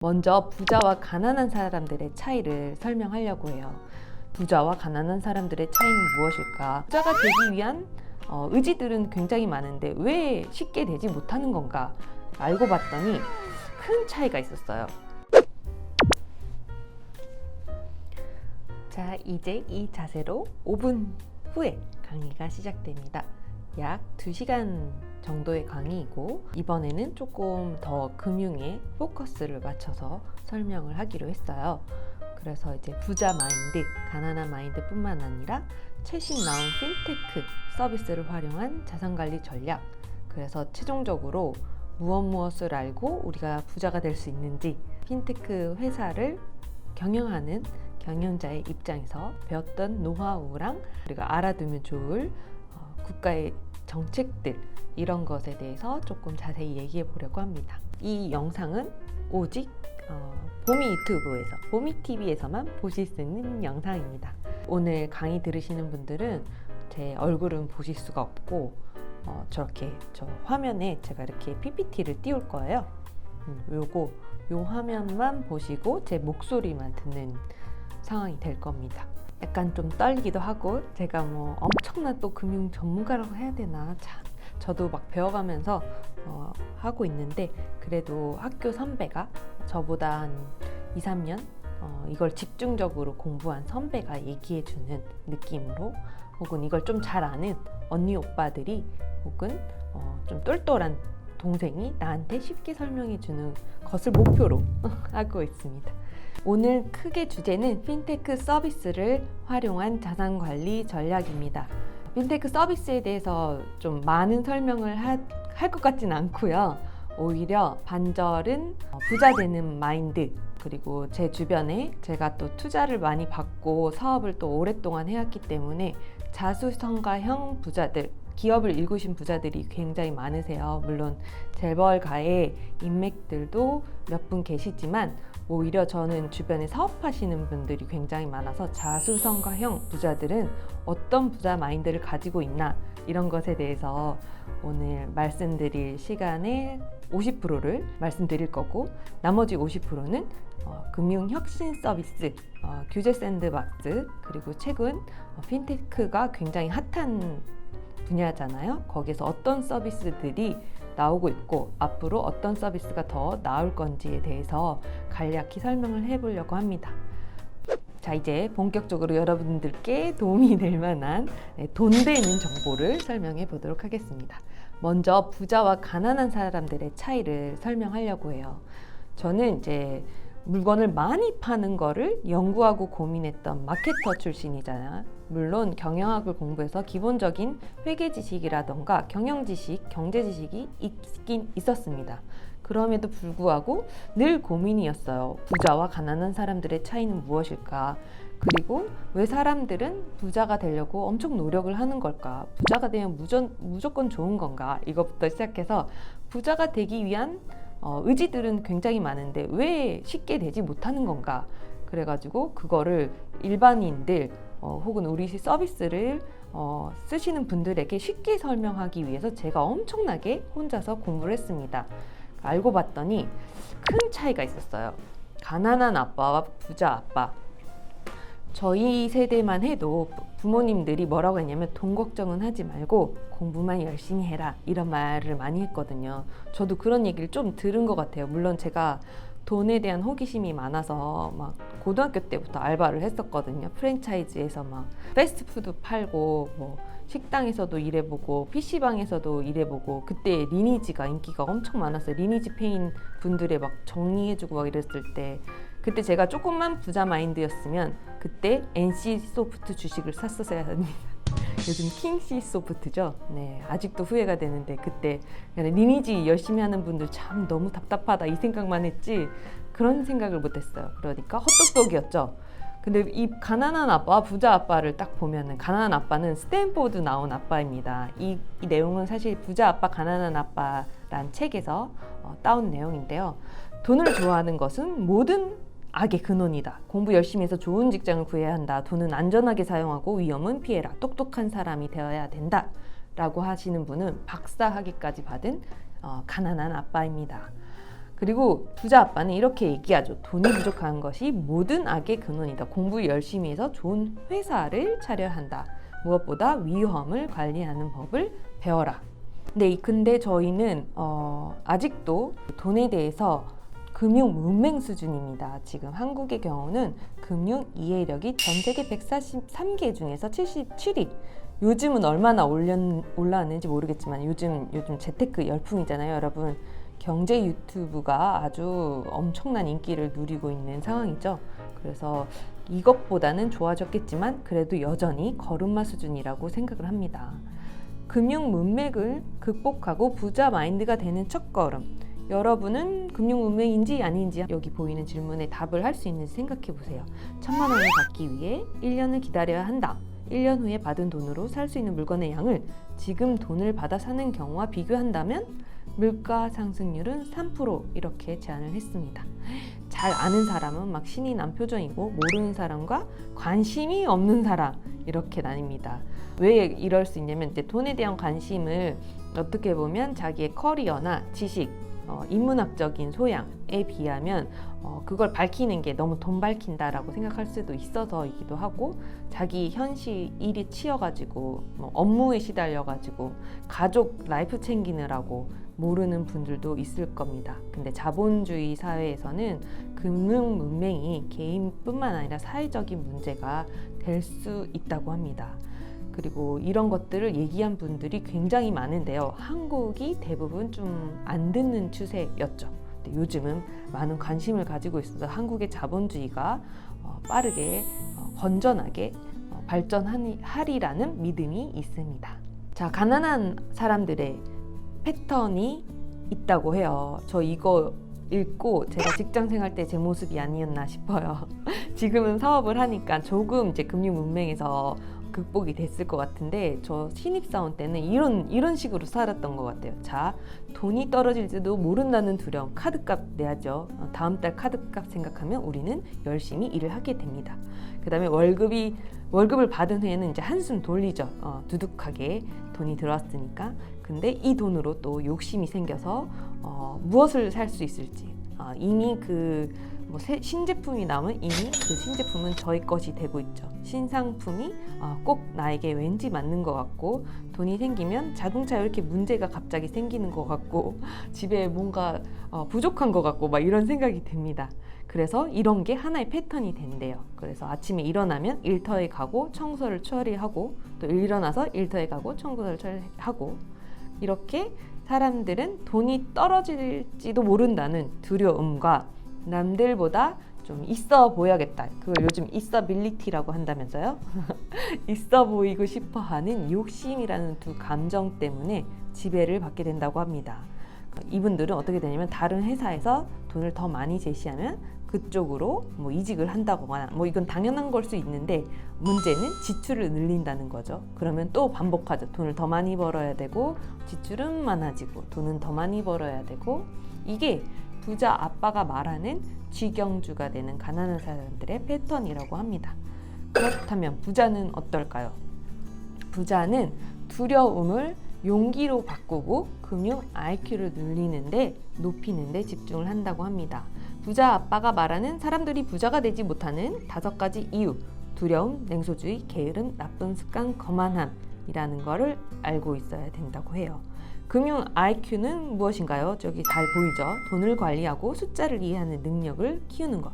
먼저 부자와 가난한 사람들의 차이를 설명하려고 해요. 부자와 가난한 사람들의 차이는 무엇일까? 부자가 되기 위한 의지들은 굉장히 많은데 왜 쉽게 되지 못하는 건가? 알고 봤더니 큰 차이가 있었어요. 자, 이제 이 자세로 5분 후에 강의가 시작됩니다. 약 2시간 정도의 강의이고, 이번에는 조금 더 금융에 포커스를 맞춰서 설명을 하기로 했어요. 그래서 이제 부자 마인드, 가난한 마인드 뿐만 아니라 최신 나온 핀테크 서비스를 활용한 자산관리 전략, 그래서 최종적으로 무엇을 알고 우리가 부자가 될 수 있는지, 핀테크 회사를 경영하는 경영자의 입장에서 배웠던 노하우랑 우리가 알아두면 좋을 국가의 정책들, 이런 것에 대해서 조금 자세히 얘기해 보려고 합니다. 이 영상은 오직 보미 유튜브에서, 보미TV에서만 보실 수 있는 영상입니다. 오늘 강의 들으시는 분들은 제 얼굴은 보실 수가 없고 저렇게 저 화면에 제가 이렇게 PPT를 띄울 거예요. 요 화면만 보시고 제 목소리만 듣는 상황이 될 겁니다. 약간 좀 떨리기도 하고, 제가 뭐 엄청난 또 금융 전문가라고 해야 되나, 참 저도 막 배워가면서 하고 있는데, 그래도 학교 선배가 저보다 한 2, 3년 이걸 집중적으로 공부한 선배가 얘기해주는 느낌으로, 혹은 이걸 좀 잘 아는 언니 오빠들이, 혹은 좀 똘똘한 동생이 나한테 쉽게 설명해주는 것을 목표로 하고 있습니다. 오늘 크게 주제는 핀테크 서비스를 활용한 자산관리 전략입니다. 핀테크 서비스에 대해서 좀 많은 설명을 할 것 같진 않고요. 오히려 반절은 부자 되는 마인드, 그리고 제 주변에 제가 또 투자를 많이 받고 사업을 또 오랫동안 해왔기 때문에 자수성가형 부자들, 기업을 일구신 부자들이 굉장히 많으세요. 물론 재벌가의 인맥들도 몇 분 계시지만, 오히려 저는 주변에 사업하시는 분들이 굉장히 많아서 자수성가형 부자들은 어떤 부자 마인드를 가지고 있나, 이런 것에 대해서 오늘 말씀드릴 시간의 50%를 말씀드릴 거고, 나머지 50%는 금융혁신 서비스, 규제 샌드박스, 그리고 최근 핀테크가 굉장히 핫한 분야잖아요. 거기서 어떤 서비스들이 나오고 있고 앞으로 어떤 서비스가 더 나올 건지에 대해서 간략히 설명을 해보려고 합니다. 자, 이제 본격적으로 여러분들께 도움이 될 만한 돈 되는 정보를 설명해 보도록 하겠습니다. 먼저 부자와 가난한 사람들의 차이를 설명하려고 해요. 저는 이제 물건을 많이 파는 거를 연구하고 고민했던 마케터 출신이잖아요. 물론 경영학을 공부해서 기본적인 회계 지식이라던가 경영 지식, 경제 지식이 있긴 있었습니다. 그럼에도 불구하고 늘 고민이었어요. 부자와 가난한 사람들의 차이는 무엇일까? 그리고 왜 사람들은 부자가 되려고 엄청 노력을 하는 걸까? 부자가 되면 무조건 좋은 건가? 이것부터 시작해서 부자가 되기 위한 의지들은 굉장히 많은데 왜 쉽게 되지 못하는 건가? 그래가지고 그거를 일반인들 혹은 우리 서비스를 쓰시는 분들에게 쉽게 설명하기 위해서 제가 엄청나게 혼자서 공부를 했습니다. 알고 봤더니 큰 차이가 있었어요. 가난한 아빠와 부자 아빠. 저희 세대만 해도 부모님들이 뭐라고 했냐면 돈 걱정은 하지 말고 공부만 열심히 해라, 이런 말을 많이 했거든요. 저도 그런 얘기를 좀 들은 것 같아요. 물론 제가 돈에 대한 호기심이 많아서 막 고등학교 때부터 알바를 했었거든요. 프랜차이즈에서 막 패스트푸드 팔고, 뭐 식당에서도 일해보고 PC방에서도 일해보고, 그때 리니지가 인기가 엄청 많았어요. 리니지 페인 분들의 막 정리해주고 막 이랬을 때, 그때 제가 조금만 부자 마인드였으면 그때 NC소프트 주식을 샀었어야 합니다. 요즘 킹C소프트죠. 네, 아직도 후회가 되는데 그때 리니지 열심히 하는 분들 참 너무 답답하다, 이 생각만 했지 그런 생각을 못했어요. 그러니까 헛똑똑이었죠. 근데 이 가난한 아빠와 부자 아빠를 딱 보면은, 가난한 아빠는 스탠포드 나온 아빠입니다. 이 내용은 사실 부자 아빠 가난한 아빠란 책에서 따온 내용인데요. 돈을 좋아하는 것은 모든 악의 근원이다. 공부 열심히 해서 좋은 직장을 구해야 한다. 돈은 안전하게 사용하고 위험은 피해라. 똑똑한 사람이 되어야 된다. 라고 하시는 분은 박사 학위까지 받은 가난한 아빠입니다. 그리고 부자 아빠는 이렇게 얘기하죠. 돈이 부족한 것이 모든 악의 근원이다. 공부 열심히 해서 좋은 회사를 차려야 한다. 무엇보다 위험을 관리하는 법을 배워라. 근데 저희는 아직도 돈에 대해서 금융 문맹 수준입니다. 지금 한국의 경우는 금융 이해력이 전 세계 143개 중에서 77위. 요즘은 얼마나 올라왔는지 모르겠지만 요즘 재테크 열풍이잖아요, 여러분. 경제 유튜브가 아주 엄청난 인기를 누리고 있는 상황이죠. 그래서 이것보다는 좋아졌겠지만 그래도 여전히 걸음마 수준이라고 생각을 합니다. 금융 문맥을 극복하고 부자 마인드가 되는 첫걸음. 여러분은 금융 문맹인지 아닌지 여기 보이는 질문에 답을 할 수 있는지 생각해 보세요. 1,000만 원을 받기 위해 1년을 기다려야 한다. 1년 후에 받은 돈으로 살 수 있는 물건의 양을 지금 돈을 받아 사는 경우와 비교한다면 물가 상승률은 3% 이렇게 제안을 했습니다. 잘 아는 사람은 막 신이 난 표정이고 모르는 사람과 관심이 없는 사람 이렇게 나뉩니다. 왜 이럴 수 있냐면 이제 돈에 대한 관심을 어떻게 보면 자기의 커리어나 지식, 인문학적인 소양에 비하면 그걸 밝히는 게 너무 돈 밝힌다라고 생각할 수도 있어서이기도 하고 자기 현실 일이 치여가지고 업무에 시달려가지고 가족 라이프 챙기느라고 모르는 분들도 있을 겁니다. 근데 자본주의 사회에서는 금융 문맹이 개인뿐만 아니라 사회적인 문제가 될 수 있다고 합니다. 그리고 이런 것들을 얘기한 분들이 굉장히 많은데요. 한국이 대부분 좀 안 듣는 추세였죠. 근데 요즘은 많은 관심을 가지고 있어서 한국의 자본주의가 빠르게 건전하게 발전하리라는 믿음이 있습니다. 자, 가난한 사람들의 패턴이 있다고 해요. 저 이거 읽고 제가 직장 생활 때 제 모습이 아니었나 싶어요. 지금은 사업을 하니까 조금 이제 금융 문맹에서 극복이 됐을 것 같은데 저 신입사원 때는 이런 식으로 살았던 것 같아요. 자, 돈이 떨어질지도 모른다는 두려움, 카드값 내야죠. 다음 달 카드값 생각하면 우리는 열심히 일을 하게 됩니다. 그 다음에 월급을 받은 후에는 이제 한숨 돌리죠. 두둑하게 돈이 들어왔으니까. 근데 이 돈으로 또 욕심이 생겨서 무엇을 살 수 있을지 이미 신제품이 나오면 이미 그 신제품은 저희 것이 되고 있죠. 신상품이 꼭 나에게 왠지 맞는 것 같고 돈이 생기면 자동차에 이렇게 문제가 갑자기 생기는 것 같고 집에 뭔가 부족한 것 같고 막 이런 생각이 듭니다. 그래서 이런 게 하나의 패턴이 된대요. 그래서 아침에 일어나면 일터에 가고 청소를 처리하고 또 일어나서 일터에 가고 청소를 처리하고 이렇게 사람들은 돈이 떨어질지도 모른다는 두려움과 남들보다 좀 있어 보여야겠다. 그걸 요즘 있어빌리티라고 한다면서요. 있어 보이고 싶어 하는 욕심이라는 두 감정 때문에 지배를 받게 된다고 합니다. 이분들은 어떻게 되냐면 다른 회사에서 돈을 더 많이 제시하면 그쪽으로 이직을 한다거나 이건 당연한 걸 수 있는데 문제는 지출을 늘린다는 거죠. 그러면 또 반복하죠. 돈을 더 많이 벌어야 되고 지출은 많아지고 돈은 더 많이 벌어야 되고 이게 부자 아빠가 말하는 쥐경주가 되는 가난한 사람들의 패턴이라고 합니다. 그렇다면 부자는 어떨까요? 부자는 두려움을 용기로 바꾸고 금융 IQ를 높이는데 집중을 한다고 합니다. 부자 아빠가 말하는 사람들이 부자가 되지 못하는 5가지 이유, 두려움, 냉소주의, 게으름, 나쁜 습관, 거만함이라는 거를 알고 있어야 된다고 해요. 금융 IQ는 무엇인가요? 저기 잘 보이죠? 돈을 관리하고 숫자를 이해하는 능력을 키우는 것.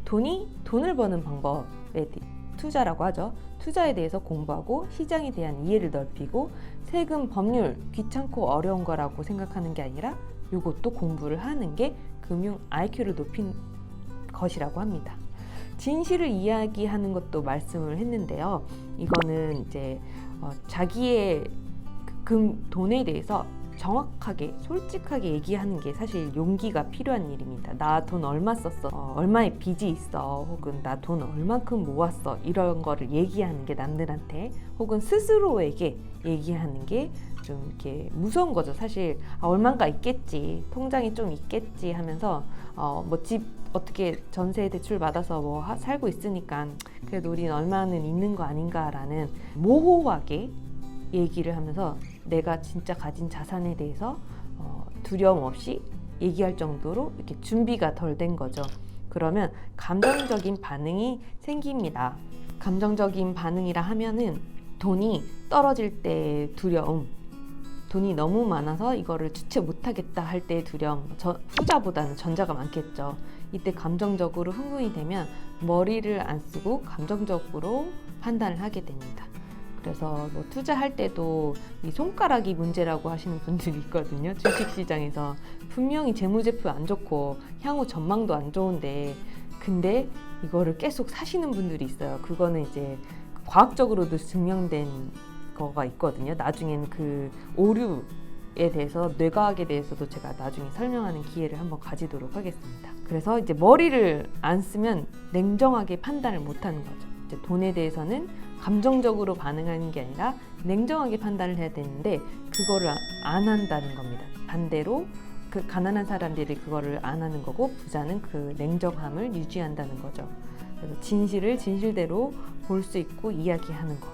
돈을 버는 방법에 투자라고 하죠. 투자에 대해서 공부하고 시장에 대한 이해를 넓히고 세금, 법률, 귀찮고 어려운 거라고 생각하는 게 아니라 이것도 공부를 하는 게 금융 IQ를 높인 것이라고 합니다. 진실을 이야기하는 것도 말씀을 했는데요. 이거는 이제 자기의 돈에 대해서 정확하게 솔직하게 얘기하는 게 사실 용기가 필요한 일입니다. 나 돈 얼마 썼어, 얼마의 빚이 있어, 혹은 나 돈 얼만큼 모았어, 이런 거를 얘기하는 게 남들한테 혹은 스스로에게 얘기하는 게 좀 이렇게 무서운 거죠. 사실 얼마가 있겠지, 통장이 좀 있겠지 하면서 집 어떻게 전세 대출 받아서 살고 있으니까 그래도 우린 얼마는 있는 거 아닌가라는 모호하게 얘기를 하면서 내가 진짜 가진 자산에 대해서 두려움 없이 얘기할 정도로 이렇게 준비가 덜 된 거죠. 그러면 감정적인 반응이 생깁니다. 감정적인 반응이라 하면은 돈이 떨어질 때 두려움, 돈이 너무 많아서 이거를 주체 못하겠다 할 때의 두려움, 후자보다는 전자가 많겠죠. 이때 감정적으로 흥분이 되면 머리를 안 쓰고 감정적으로 판단을 하게 됩니다. 그래서 뭐 투자할 때도 이 손가락이 문제라고 하시는 분들이 있거든요. 주식시장에서 분명히 재무제표 안 좋고 향후 전망도 안 좋은데 근데 이거를 계속 사시는 분들이 있어요. 그거는 이제 과학적으로도 증명된 거가 있거든요. 나중에는 그 오류에 대해서 뇌과학에 대해서도 제가 나중에 설명하는 기회를 한번 가지도록 하겠습니다. 그래서 이제 머리를 안 쓰면 냉정하게 판단을 못 하는 거죠. 이제 돈에 대해서는 감정적으로 반응하는 게 아니라 냉정하게 판단을 해야 되는데 그거를 안 한다는 겁니다. 반대로 그 가난한 사람들이 그거를 안 하는 거고 부자는 그 냉정함을 유지한다는 거죠. 그래서 진실을 진실대로 볼 수 있고 이야기하는 것.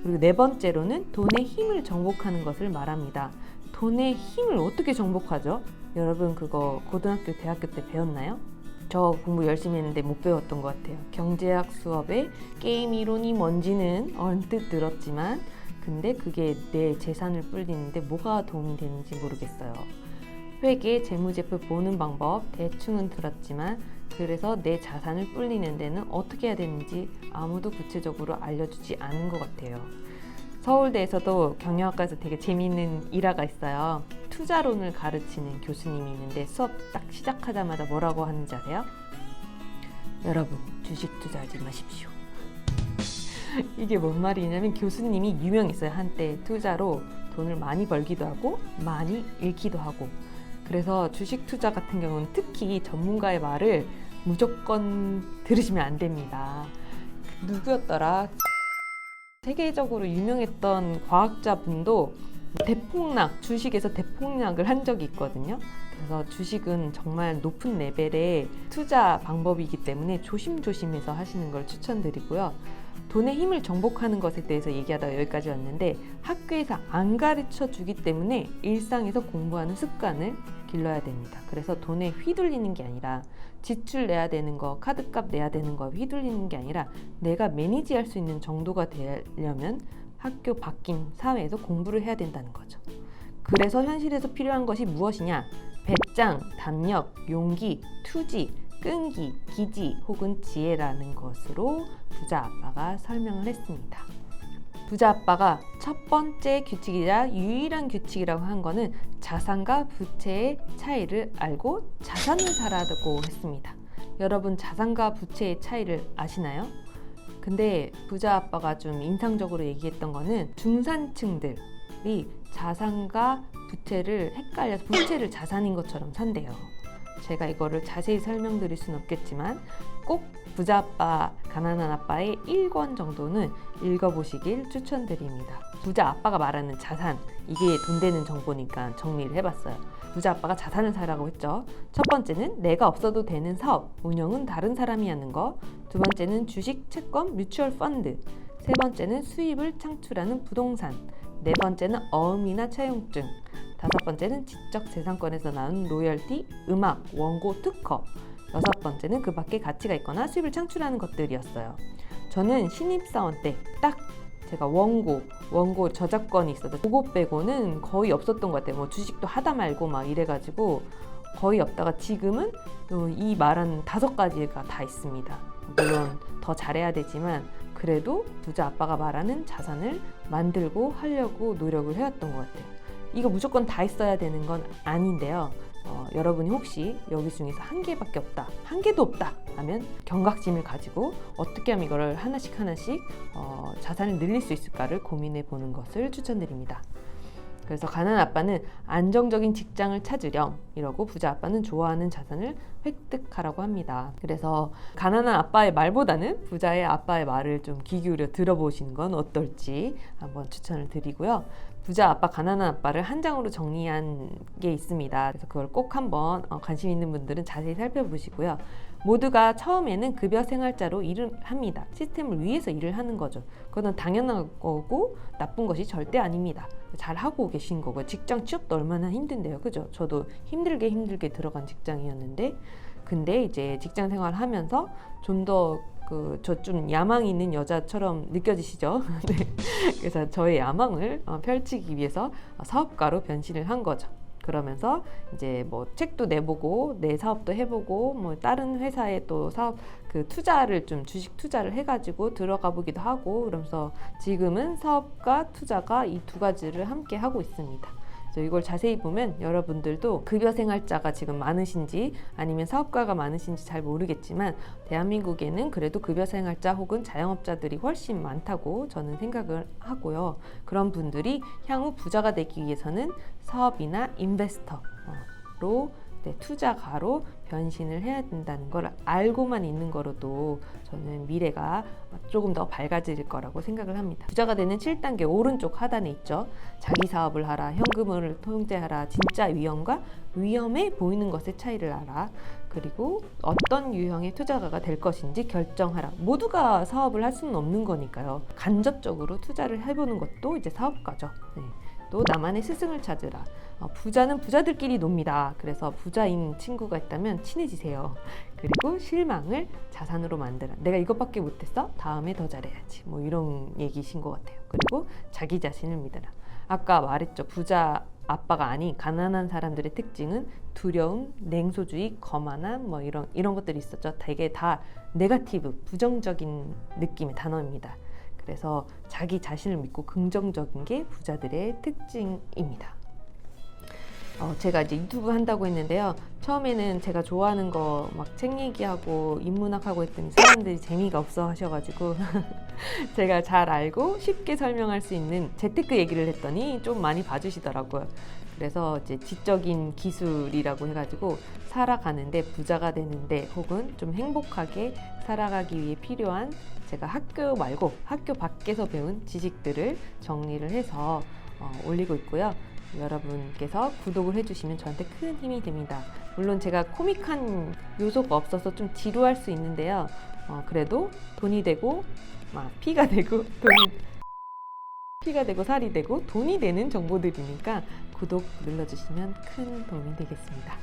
그리고 네 번째로는 돈의 힘을 정복하는 것을 말합니다. 돈의 힘을 어떻게 정복하죠? 여러분 그거 고등학교, 대학교 때 배웠나요? 저 공부 열심히 했는데 못 배웠던 것 같아요. 경제학 수업에 게임 이론이 뭔지는 언뜻 들었지만 근데 그게 내 재산을 불리는데 뭐가 도움이 되는지 모르겠어요. 회계, 재무제표 보는 방법 대충은 들었지만 그래서 내 자산을 불리는 데는 어떻게 해야 되는지 아무도 구체적으로 알려주지 않은 것 같아요. 서울대에서도 경영학과에서 되게 재미있는 일화가 있어요. 투자론을 가르치는 교수님이 있는데 수업 딱 시작하자마자 뭐라고 하는지 아세요? 여러분, 주식 투자하지 마십시오. 이게 뭔 말이냐면 교수님이 유명했어요. 한때 투자로 돈을 많이 벌기도 하고 많이 잃기도 하고 그래서 주식 투자 같은 경우는 특히 전문가의 말을 무조건 들으시면 안 됩니다. 누구였더라? 세계적으로 유명했던 과학자분도 대폭락, 주식에서 대폭락을 한 적이 있거든요. 그래서 주식은 정말 높은 레벨의 투자 방법이기 때문에 조심조심해서 하시는 걸 추천드리고요. 돈의 힘을 정복하는 것에 대해서 얘기하다가 여기까지 왔는데 학교에서 안 가르쳐 주기 때문에 일상에서 공부하는 습관을 길러야 됩니다. 그래서 돈에 휘둘리는 게 아니라 지출 내야 되는 거, 카드값 내야 되는 거 휘둘리는 게 아니라 내가 매니지할 수 있는 정도가 되려면 학교 바뀐 사회에서 공부를 해야 된다는 거죠. 그래서 현실에서 필요한 것이 무엇이냐? 배짱, 담력, 용기, 투지, 끈기, 기지 혹은 지혜라는 것으로 부자 아빠가 설명을 했습니다. 부자 아빠가 첫 번째 규칙이자 유일한 규칙이라고 한 거는 자산과 부채의 차이를 알고 자산을 사라고 했습니다. 여러분 자산과 부채의 차이를 아시나요? 근데 부자 아빠가 좀 인상적으로 얘기했던 거는 중산층들이 자산과 부채를 헷갈려서 부채를 자산인 것처럼 산대요. 제가 이거를 자세히 설명드릴 수는 없겠지만 꼭 부자 아빠, 가난한 아빠의 1권 정도는 읽어보시길 추천드립니다. 부자 아빠가 말하는 자산, 이게 돈 되는 정보니까 정리를 해봤어요. 부자 아빠가 자산을 사라고 했죠. 첫 번째는 내가 없어도 되는 사업, 운영은 다른 사람이 하는 거. 두 번째는 주식, 채권, 뮤추얼 펀드. 세 번째는 수입을 창출하는 부동산. 네 번째는 어음이나 차용증. 다섯 번째는 지적재산권에서 나온 로열티, 음악, 원고, 특허. 여섯 번째는 그 밖에 가치가 있거나 수입을 창출하는 것들이었어요. 저는 신입사원 때 딱 제가 원고 저작권이 있어서 그거 빼고는 거의 없었던 것 같아요. 뭐 주식도 하다 말고 막 이래가지고 거의 없다가 지금은 이 말한 5가지가 다 있습니다. 물론 더 잘해야 되지만 그래도 부자 아빠가 말하는 자산을 만들고 하려고 노력을 해왔던 것 같아요. 이거 무조건 다 있어야 되는 건 아닌데요. 여러분이 혹시 여기 중에서 한 개밖에 없다, 한 개도 없다 하면 경각심을 가지고 어떻게 하면 이거를 하나씩 자산을 늘릴 수 있을까를 고민해 보는 것을 추천드립니다. 그래서 가난한 아빠는 안정적인 직장을 찾으렴 이러고 부자 아빠는 좋아하는 자산을 획득하라고 합니다. 그래서 가난한 아빠의 말보다는 부자의 아빠의 말을 좀 귀 기울여 들어보시는 건 어떨지 한번 추천을 드리고요. 부자 아빠, 가난한 아빠를 한 장으로 정리한 게 있습니다. 그래서 그걸 꼭 한번 관심 있는 분들은 자세히 살펴보시고요. 모두가 처음에는 급여 생활자로 일을 합니다. 시스템을 위해서 일을 하는 거죠. 그거는 당연한 거고 나쁜 것이 절대 아닙니다. 잘 하고 계신 거고요. 직장 취업도 얼마나 힘든데요, 그죠? 저도 힘들게 들어간 직장이었는데, 근데 이제 직장 생활 하면서 좀 더 저 좀 야망 있는 여자처럼 느껴지시죠? 네. 그래서 저의 야망을 펼치기 위해서 사업가로 변신을 한 거죠. 그러면서 이제 뭐 책도 내보고 내 사업도 해보고 뭐 다른 회사에 또 사업 투자를 좀 주식 투자를 해가지고 들어가 보기도 하고, 그러면서 지금은 사업과 투자가 이 두 가지를 함께 하고 있습니다. 이걸 자세히 보면 여러분들도 급여 생활자가 지금 많으신지 아니면 사업가가 많으신지 잘 모르겠지만 대한민국에는 그래도 급여 생활자 혹은 자영업자들이 훨씬 많다고 저는 생각을 하고요. 그런 분들이 향후 부자가 되기 위해서는 사업이나 인베스터로 투자가로 변신을 해야 된다는 걸 알고만 있는 거로도 저는 미래가 조금 더 밝아질 거라고 생각을 합니다. 부자가 되는 7단계 오른쪽 하단에 있죠. 자기 사업을 하라, 현금을 통제하라, 진짜 위험과 위험해 보이는 것의 차이를 알아, 그리고 어떤 유형의 투자가가 될 것인지 결정하라. 모두가 사업을 할 수는 없는 거니까요. 간접적으로 투자를 해보는 것도 이제 사업가죠. 네. 또 나만의 스승을 찾으라. 부자는 부자들끼리 놉니다. 그래서 부자인 친구가 있다면 친해지세요. 그리고 실망을 자산으로 만들어. 내가 이것밖에 못했어? 다음에 더 잘해야지. 뭐 이런 얘기신 것 같아요. 그리고 자기 자신을 믿어라. 아까 말했죠. 부자 아빠가 아닌 가난한 사람들의 특징은 두려움, 냉소주의, 거만함, 뭐 이런 것들이 있었죠. 되게 다 네거티브, 부정적인 느낌의 단어입니다. 그래서 자기 자신을 믿고 긍정적인 게 부자들의 특징입니다. 제가 이제 유튜브 한다고 했는데요. 처음에는 제가 좋아하는 거 막 책 얘기하고 인문학하고 했더니 사람들이 재미가 없어 하셔가지고 제가 잘 알고 쉽게 설명할 수 있는 재테크 얘기를 했더니 좀 많이 봐주시더라고요. 그래서 이제 지적인 기술이라고 해가지고 살아가는데, 부자가 되는데 혹은 좀 행복하게 살아가기 위해 필요한 제가 학교 말고 학교 밖에서 배운 지식들을 정리를 해서 올리고 있고요. 여러분께서 구독을 해주시면 저한테 큰 힘이 됩니다. 물론 제가 코믹한 요소가 없어서 좀 지루할 수 있는데요. 그래도 돈이 되고 피가 되고 피가 되고 살이 되고 돈이 되는 정보들이니까 구독 눌러주시면 큰 도움이 되겠습니다.